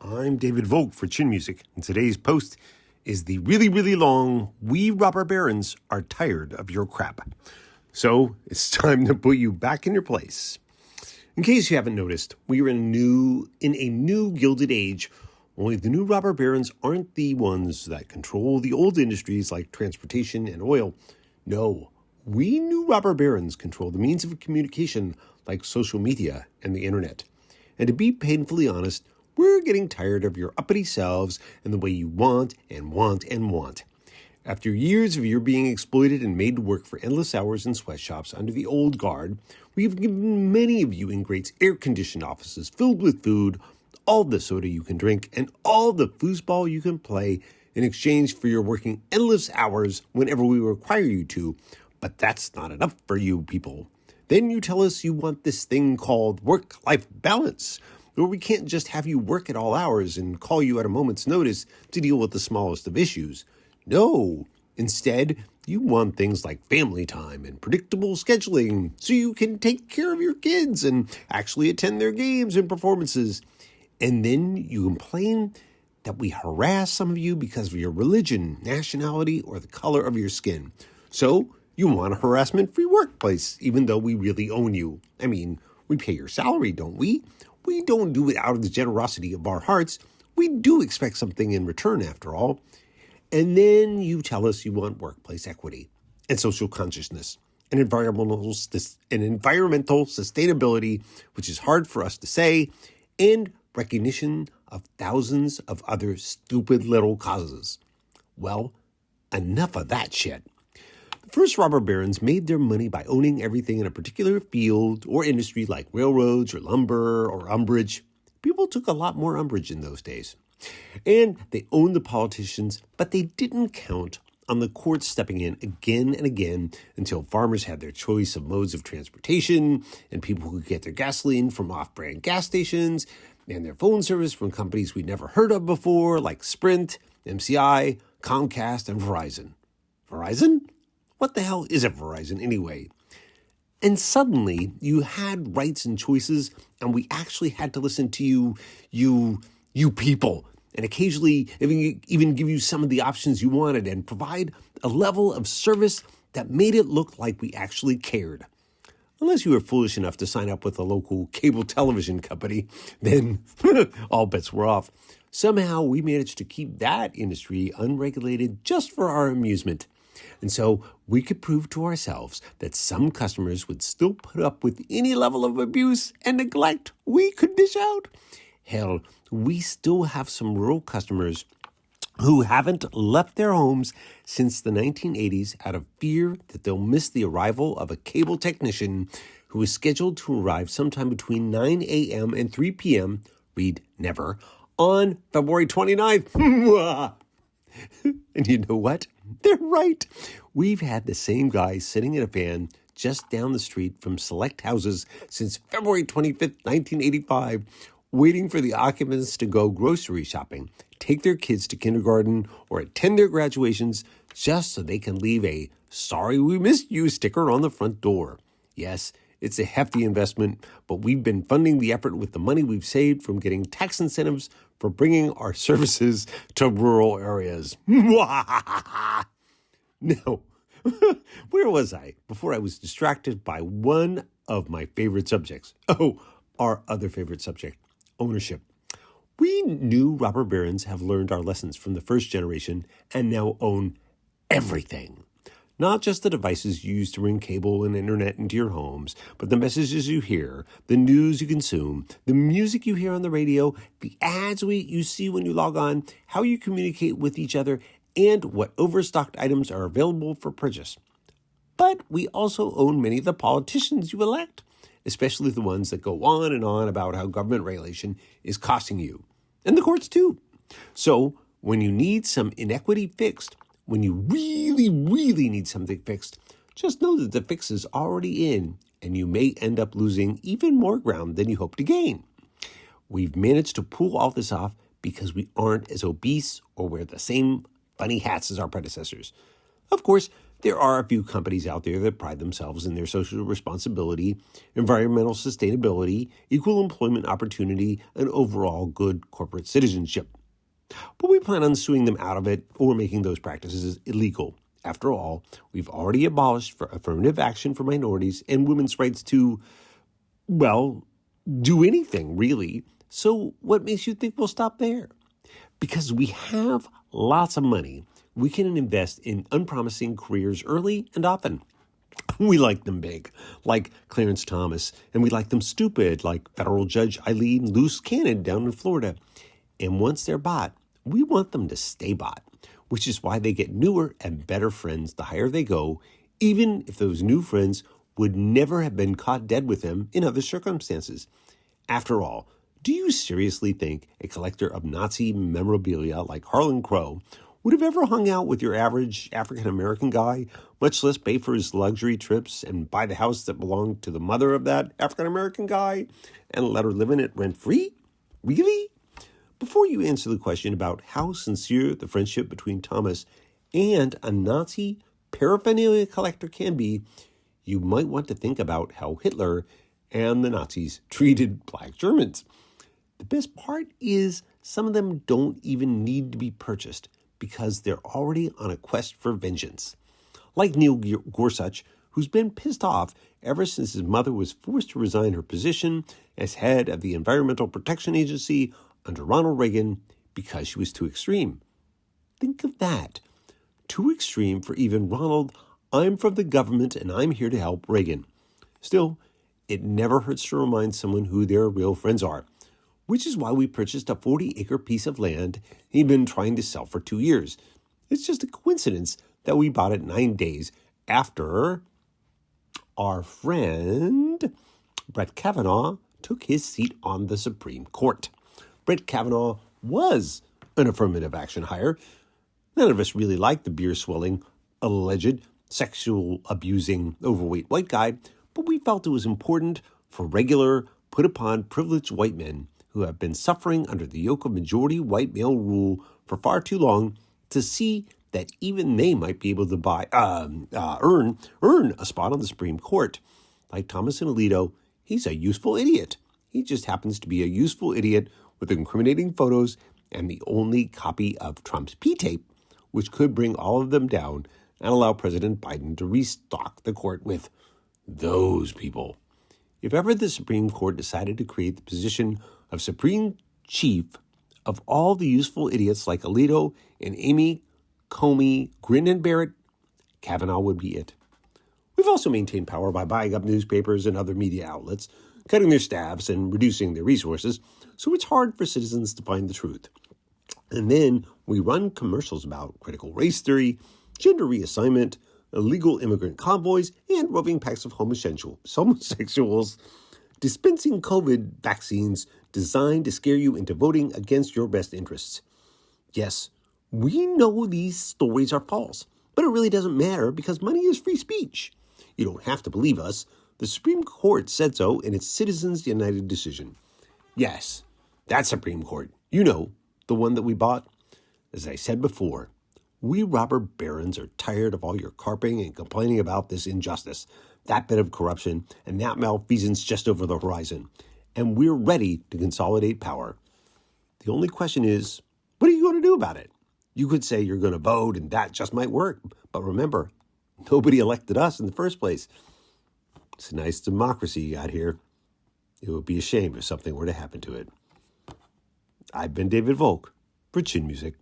I'm David Vogt for Chin Music, and today's post is the really, really long "We Robber Barons Are Tired of Your Crap." So it's time to put you back in your place. In case you haven't noticed, we are in a new gilded age. Only the new robber barons aren't the ones that control the old industries like transportation and oil. No, we new robber barons control the means of communication like social media and the internet. And to be painfully honest, we're getting tired of your uppity selves and the way you want and want and want. After years of your being exploited and made to work for endless hours in sweatshops under the old guard, we've given many of you ingrates air-conditioned offices filled with food, all the soda you can drink, and all the foosball you can play in exchange for your working endless hours whenever we require you to. But that's not enough for you people. Then you tell us you want this thing called work-life balance, where we can't just have you work at all hours and call you at a moment's notice to deal with the smallest of issues. No, instead, you want things like family time and predictable scheduling so you can take care of your kids and actually attend their games and performances. And then you complain that we harass some of you because of your religion, nationality, or the color of your skin. So you want a harassment-free workplace, even though we really own you. I mean, we pay your salary, don't we? We don't do it out of the generosity of our hearts. We do expect something in return, after all. And then you tell us you want workplace equity and social consciousness and environmental sustainability, which is hard for us to say, and recognition of thousands of other stupid little causes. Well, enough of that shit. The first robber barons made their money by owning everything in a particular field or industry like railroads or lumber or umbrage. People took a lot more umbrage in those days. And they owned the politicians, but they didn't count on the courts stepping in again and again until farmers had their choice of modes of transportation and people could get their gasoline from off-brand gas stations and their phone service from companies we'd never heard of before like Sprint, MCI, Comcast, and Verizon. Verizon? What the hell is a Verizon anyway? And suddenly you had rights and choices, and we actually had to listen to you people, and occasionally even give you some of the options you wanted and provide a level of service that made it look like we actually cared. Unless you were foolish enough to sign up with a local cable television company, then all bets were off. Somehow we managed to keep that industry unregulated just for our amusement. And so we could prove to ourselves that some customers would still put up with any level of abuse and neglect we could dish out. Hell, we still have some rural customers who haven't left their homes since the 1980s out of fear that they'll miss the arrival of a cable technician who is scheduled to arrive sometime between 9 a.m. and 3 p.m., read never, on February 29th. And you know what? They're right. We've had the same guy sitting in a van just down the street from select houses since February 25th, 1985, waiting for the occupants to go grocery shopping, take their kids to kindergarten, or attend their graduations just so they can leave a "Sorry we missed you" sticker on the front door. Yes, it's a hefty investment, but we've been funding the effort with the money we've saved from getting tax incentives for bringing our services to rural areas. No. Where was I before I was distracted by one of my favorite subjects? Oh, our other favorite subject, ownership. We new robber barons have learned our lessons from the first generation and now own everything. Not just the devices you use to bring cable and internet into your homes, but the messages you hear, the news you consume, the music you hear on the radio, the ads you see when you log on, how you communicate with each other, and what overstocked items are available for purchase. But we also own many of the politicians you elect, especially the ones that go on and on about how government regulation is costing you. And the courts too. So when you need some inequity fixed, when you really, really need something fixed, just know that the fix is already in, and you may end up losing even more ground than you hope to gain. We've managed to pull all this off because we aren't as obese or wear the same funny hats as our predecessors. Of course, There are a few companies out there that pride themselves in their social responsibility, environmental sustainability, equal employment opportunity, and overall good corporate citizenship. But we plan on suing them out of it or making those practices illegal. After all, we've already abolished for affirmative action for minorities and women's rights to, well, do anything, really. So what makes you think we'll stop there? Because we have lots of money, we can invest in unpromising careers early and often. We like them big, like Clarence Thomas, and we like them stupid, like federal judge Eileen Luce Cannon down in Florida. And once they're bought, we want them to stay bought, which is why they get newer and better friends the higher they go, even if those new friends would never have been caught dead with them in other circumstances. After all, do you seriously think a collector of Nazi memorabilia like Harlan Crow would have ever hung out with your average African-American guy, much less pay for his luxury trips and buy the house that belonged to the mother of that African-American guy and let her live in it rent-free? Really? Before you answer the question about how sincere the friendship between Thomas and a Nazi paraphernalia collector can be, you might want to think about how Hitler and the Nazis treated black Germans. The best part is some of them don't even need to be purchased because they're already on a quest for vengeance. Like Neil Gorsuch, who's been pissed off ever since his mother was forced to resign her position as head of the Environmental Protection Agency under Ronald Reagan because she was too extreme. Think of that. Too extreme for even Ronald, I'm from the government and I'm here to help Reagan. Still, it never hurts to remind someone who their real friends are, which is why we purchased a 40-acre piece of land he'd been trying to sell for 2 years. It's just a coincidence that we bought it 9 days after our friend Brett Kavanaugh took his seat on the Supreme Court. Brett Kavanaugh was an affirmative action hire. None of us really liked the beer-swelling, alleged, sexual abusing, overweight white guy, but we felt it was important for regular, put-upon, privileged white men who have been suffering under the yoke of majority white male rule for far too long to see that even they might be able to earn a spot on the Supreme Court. Like Thomas and Alito, he's a useful idiot. He just happens to be a useful idiot with incriminating photos and the only copy of Trump's P-tape, which could bring all of them down and allow President Biden to restock the court with those people. If ever the Supreme Court decided to create the position of Supreme Chief of all the useful idiots like Alito and Amy, Comey, Grin and Barrett, Kavanaugh would be it. We've also maintained power by buying up newspapers and other media outlets, cutting their staffs and reducing their resources, so it's hard for citizens to find the truth. And then we run commercials about critical race theory, gender reassignment, illegal immigrant convoys, and roving packs of homosexuals dispensing COVID vaccines designed to scare you into voting against your best interests. Yes, we know these stories are false, but it really doesn't matter because money is free speech. You don't have to believe us. The Supreme Court said so in its Citizens United decision. Yes, that Supreme Court, you know, the one that we bought. As I said before, we robber barons are tired of all your carping and complaining about this injustice, that bit of corruption, and that malfeasance just over the horizon. And we're ready to consolidate power. The only question is, what are you going to do about it? You could say you're going to vote and that just might work. But remember, nobody elected us in the first place. It's a nice democracy you got here. It would be a shame if something were to happen to it. I've been David Volk for Chin Music.